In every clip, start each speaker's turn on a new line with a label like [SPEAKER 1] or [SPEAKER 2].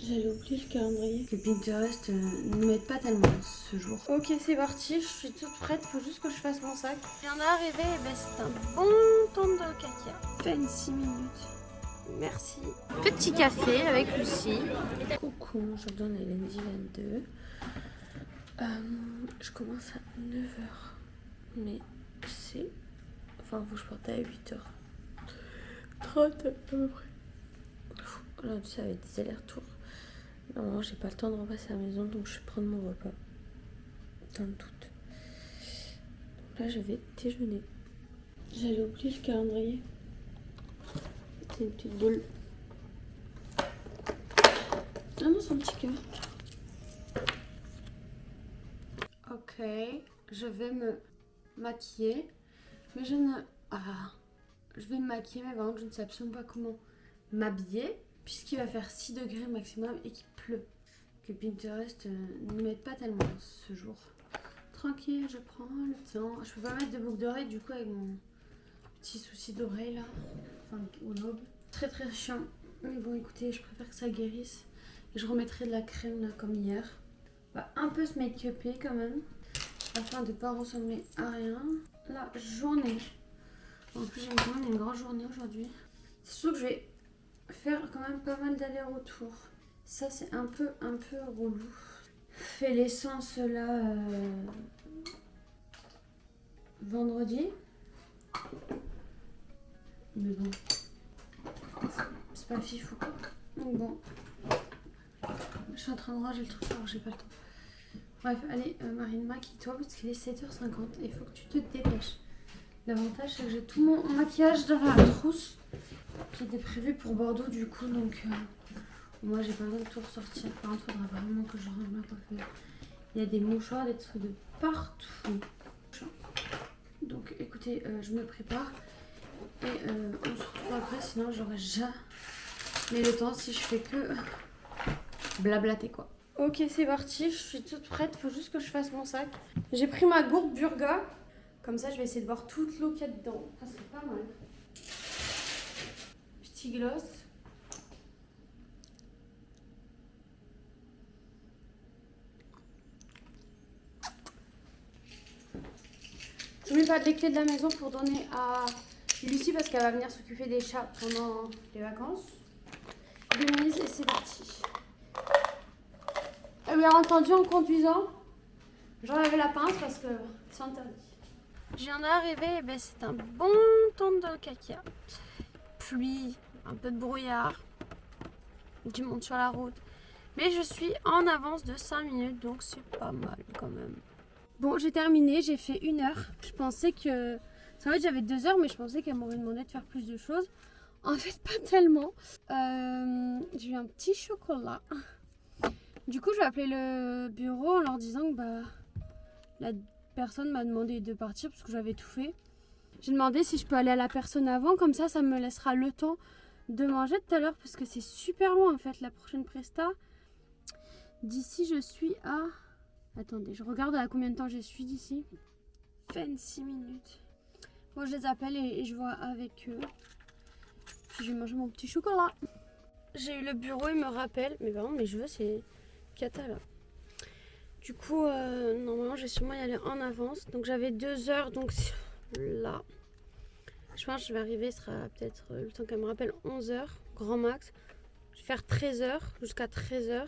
[SPEAKER 1] J'avais oublié le calendrier. Que Pinterest ne m'aide pas tellement ce jour. Ok, c'est parti, je suis toute prête, faut juste que je fasse mon sac. Je viens d'arriver, et ben c'est un bon temps de caca. 26 minutes. Merci. Petit café avec Lucie. Coucou, aujourd'hui on est lundi 22. Je commence à 9h. Mais c'est... Enfin, faut que je parte à 8h30 à peu près. Aujourd'hui ça va être des allers-retours. Normalement j'ai pas le temps de repasser à la maison, donc je vais prendre mon repas. Dans le doute. Donc là je vais déjeuner. J'allais oublier le calendrier. C'est une petite boule. Ah non, c'est un petit cœur. Ok, je vais me maquiller. Mais je ne... Ah, je vais me maquiller, mais par contre je ne sais absolument pas comment m'habiller. Puisqu'il va faire 6 degrés maximum et qu'il pleut. Que Pinterest ne m'aide pas tellement ce jour. Tranquille, je prends le temps. Je peux pas mettre de boucle d'oreille du coup avec mon petit souci d'oreille là. Enfin, au lobe. Très très chiant. Mais bon, écoutez, je préfère que ça guérisse. Et je remettrai de la crème là comme hier. On va un peu se make-upper quand même. Afin de ne pas ressembler à rien. La journée. En plus, j'ai quand même une grande journée aujourd'hui. C'est sûr que je vais faire quand même pas mal d'allers-retours. Ça, c'est un peu relou. Fait l'essence là vendredi. Mais bon, c'est pas fifou quoi. Donc bon, je suis en train de ranger le truc alors j'ai pas le temps. Bref, allez Marine, maquille-toi parce qu'il est 7h50 et il faut que tu te dépêches. L'avantage c'est que j'ai tout mon maquillage dans la trousse qui était prévu pour Bordeaux du coup, donc moi j'ai pas besoin de tout ressortir. Par contre, il faudra vraiment que je range ma coiffure. Il y a des mouchoirs, des trucs de partout. Donc écoutez, je me prépare et on se retrouve après, sinon j'aurai jamais le temps si je fais que blablater quoi. Ok, c'est parti, je suis toute prête, faut juste que je fasse mon sac. J'ai pris ma gourde Burga, comme ça je vais essayer de boire toute l'eau qu'il y a dedans. Ça serait pas mal. Petit gloss. Je mets pas les clés de la maison pour donner à Lucie parce qu'elle va venir s'occuper des chats pendant les vacances. Denise et c'est parti. Et bien entendu en conduisant, j'enlève la pince parce que c'est interdit. Je viens d'arriver, et ben c'est un bon temps de caca. Pluie, un peu de brouillard, du monde sur la route. Mais je suis en avance de 5 minutes donc c'est pas mal quand même. Bon, j'ai terminé, j'ai fait 1 heure. Je pensais que... En fait, j'avais 2 heures, mais je pensais qu'elle m'aurait demandé de faire plus de choses. En fait, pas tellement. J'ai eu un petit chocolat. Du coup, je vais appeler le bureau en leur disant que la personne m'a demandé de partir parce que j'avais tout fait. J'ai demandé si je peux aller à la personne avant, comme ça me laissera le temps de manger tout à l'heure parce que c'est super loin en fait, la prochaine presta. D'ici, je suis à... Attendez, je regarde à combien de temps je suis d'ici. 26 minutes. Bon, je les appelle et je vois avec eux. Puis je vais manger mon petit chocolat. J'ai eu le bureau, il me rappelle. Mais par contre, mes cheveux, c'est cata là. Du coup, normalement, je vais sûrement y aller en avance. Donc j'avais 2 heures, donc là. Je pense que je vais arriver, ce sera peut-être le temps qu'elle me rappelle 11h, grand max. Je vais faire 13h, jusqu'à 13h.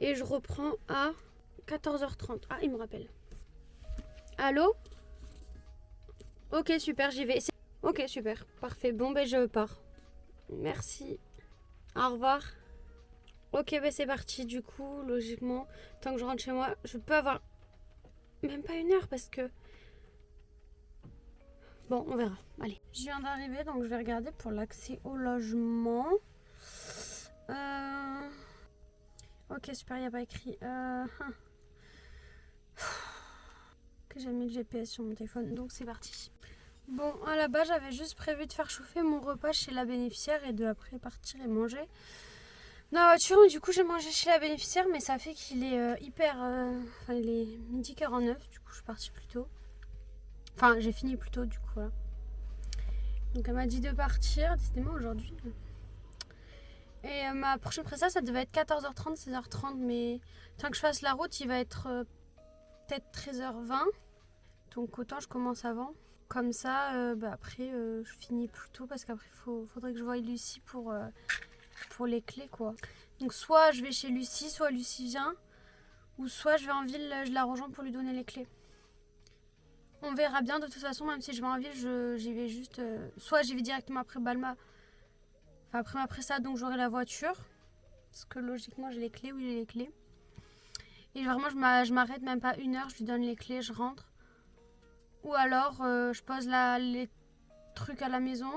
[SPEAKER 1] Et je reprends à 14h30. Ah, il me rappelle. Allô? Ok, super, j'y vais. Ok, super, parfait. Bon, ben je pars. Merci. Au revoir. Ok, ben c'est parti. Du coup, logiquement, tant que je rentre chez moi, je peux avoir même pas 1 heure parce que... Bon, on verra. Allez. Je viens d'arriver, donc je vais regarder pour l'accès au logement. Ok, super, il n'y a pas écrit. Que j'ai mis le GPS sur mon téléphone, donc c'est parti. Bon, à la base, j'avais juste prévu de faire chauffer mon repas chez la bénéficiaire et de après partir et manger dans la voiture. Mais du coup, j'ai mangé chez la bénéficiaire, mais ça fait qu'il est Enfin, il est 12h49, du coup, je suis partie plus tôt. Enfin, j'ai fini plus tôt, du coup, voilà. Donc, elle m'a dit de partir, décidément, aujourd'hui. Et ma prochaine presta, ça devait être 14h30, 16h30, mais tant que je fasse la route, il va être peut-être 13h20. Donc autant je commence avant. Comme ça, après, je finis plus tôt parce qu'après, il faudrait que je voie Lucie pour les clés, quoi. Donc soit je vais chez Lucie, soit Lucie vient, ou soit je vais en ville, je la rejoins pour lui donner les clés. On verra bien de toute façon, même si je vais en ville, j'y vais juste... soit j'y vais directement après Balma, enfin après ma presta, donc j'aurai la voiture. Parce que logiquement j'ai les clés, oui j'ai les clés. Et vraiment je m'arrête même pas 1 heure, je lui donne les clés, je rentre. Ou alors je pose les trucs à la maison.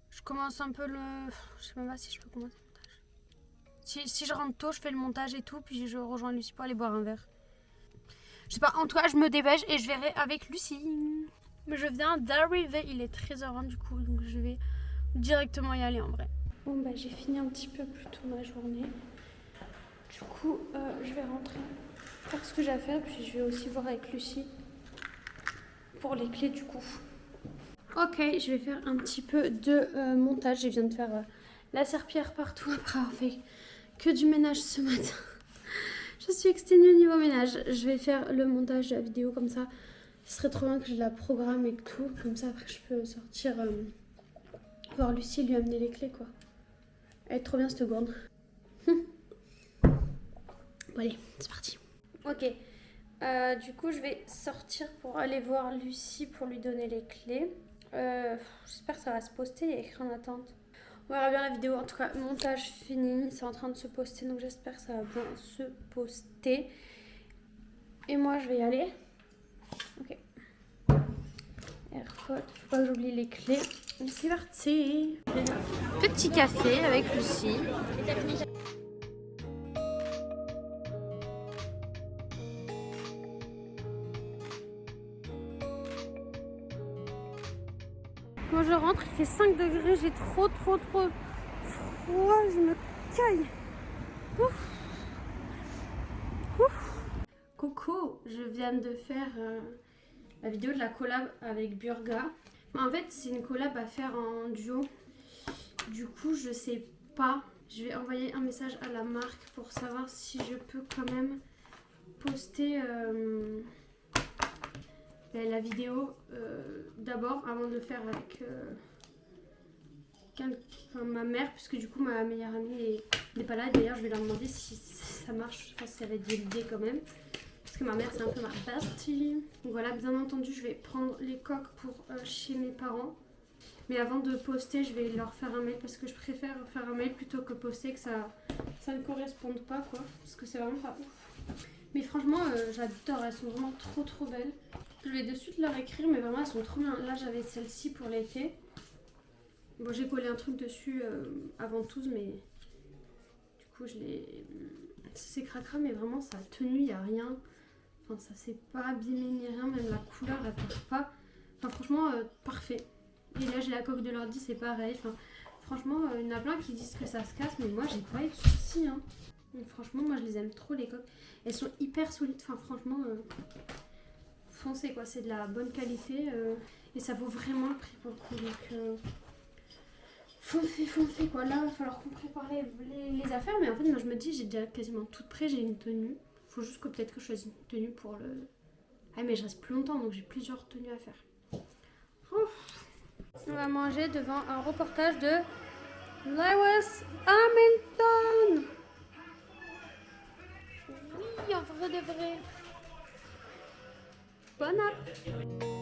[SPEAKER 1] Je commence un peu le... Je sais même pas si je peux commencer le montage. Si je rentre tôt, je fais le montage et tout, puis je rejoins Lucie pour aller boire un verre. Je sais pas, en tout cas je me dépêche et je verrai avec Lucie. Mais je viens d'arriver, il est 13h20 du coup, donc je vais directement y aller en vrai. Bon bah j'ai fini un petit peu plus tôt ma journée. Du coup je vais rentrer, faire ce que j'ai à faire, puis je vais aussi voir avec Lucie pour les clés du coup. Ok, je vais faire un petit peu de montage. Je viens de faire la serpillière partout après avoir fait que du ménage ce matin. Je suis exténuée au niveau ménage. Je vais faire le montage de la vidéo comme ça. Ce serait trop bien que je la programme et tout. Comme ça après je peux sortir voir Lucie et lui amener les clés quoi. Elle est trop bien cette gourde. Bon allez, c'est parti. Ok. Du coup je vais sortir pour aller voir Lucie pour lui donner les clés. J'espère que ça va se poster, il y a écrit en attente. On verra bien la vidéo, en tout cas montage fini, c'est en train de se poster donc j'espère que ça va bien se poster. Et moi je vais y aller. Ok. AirPod, faut pas que j'oublie les clés. C'est parti. Petit café avec Lucie. Moi je rentre, il fait 5 degrés, j'ai trop froid, je me caille. Ouf. Ouf. Coucou, je viens de faire la vidéo de la collab avec Burga. En fait c'est une collab à faire en duo. Du coup je sais pas, je vais envoyer un message à la marque pour savoir si je peux quand même poster la vidéo d'abord avant de le faire avec ma mère, puisque du coup ma meilleure amie n'est pas là. D'ailleurs je vais leur demander si ça marche, je pense que ça va être l'idée quand même, parce que ma mère c'est un peu ma bestie. Donc voilà, bien entendu je vais prendre les coques pour chez mes parents, mais avant de poster je vais leur faire un mail, parce que je préfère faire un mail plutôt que poster, que ça ne corresponde pas quoi, parce que c'est vraiment pas ouf. Mais franchement j'adore, elles sont vraiment trop belles. Je vais de suite leur écrire, mais vraiment elles sont trop bien. Là j'avais celle-ci pour l'été. Bon j'ai collé un truc dessus avant tous, mais du coup je l'ai... C'est cracra, mais vraiment ça a tenu, il n'y a rien. Enfin ça s'est pas abîmé ni rien, même la couleur elle part pas. Enfin franchement parfait. Et là j'ai la coque de l'ordi, c'est pareil. Enfin franchement il y en a plein qui disent que ça se casse, mais moi j'ai pas eu de soucis hein. Donc, franchement moi je les aime trop les coques. Elles sont hyper solides, enfin franchement... foncé quoi, c'est de la bonne qualité et ça vaut vraiment le prix pour le coup, donc foncé quoi. Là il va falloir qu'on prépare les affaires, mais en fait moi je me dis j'ai déjà quasiment tout prêt, j'ai une tenue, faut juste que peut-être que je choisisse une tenue pour le... Ah mais je reste plus longtemps donc j'ai plusieurs tenues à faire. Ouf. On va manger devant un reportage de Lewis Hamilton. Oui, en vrai de vrai. Bon app.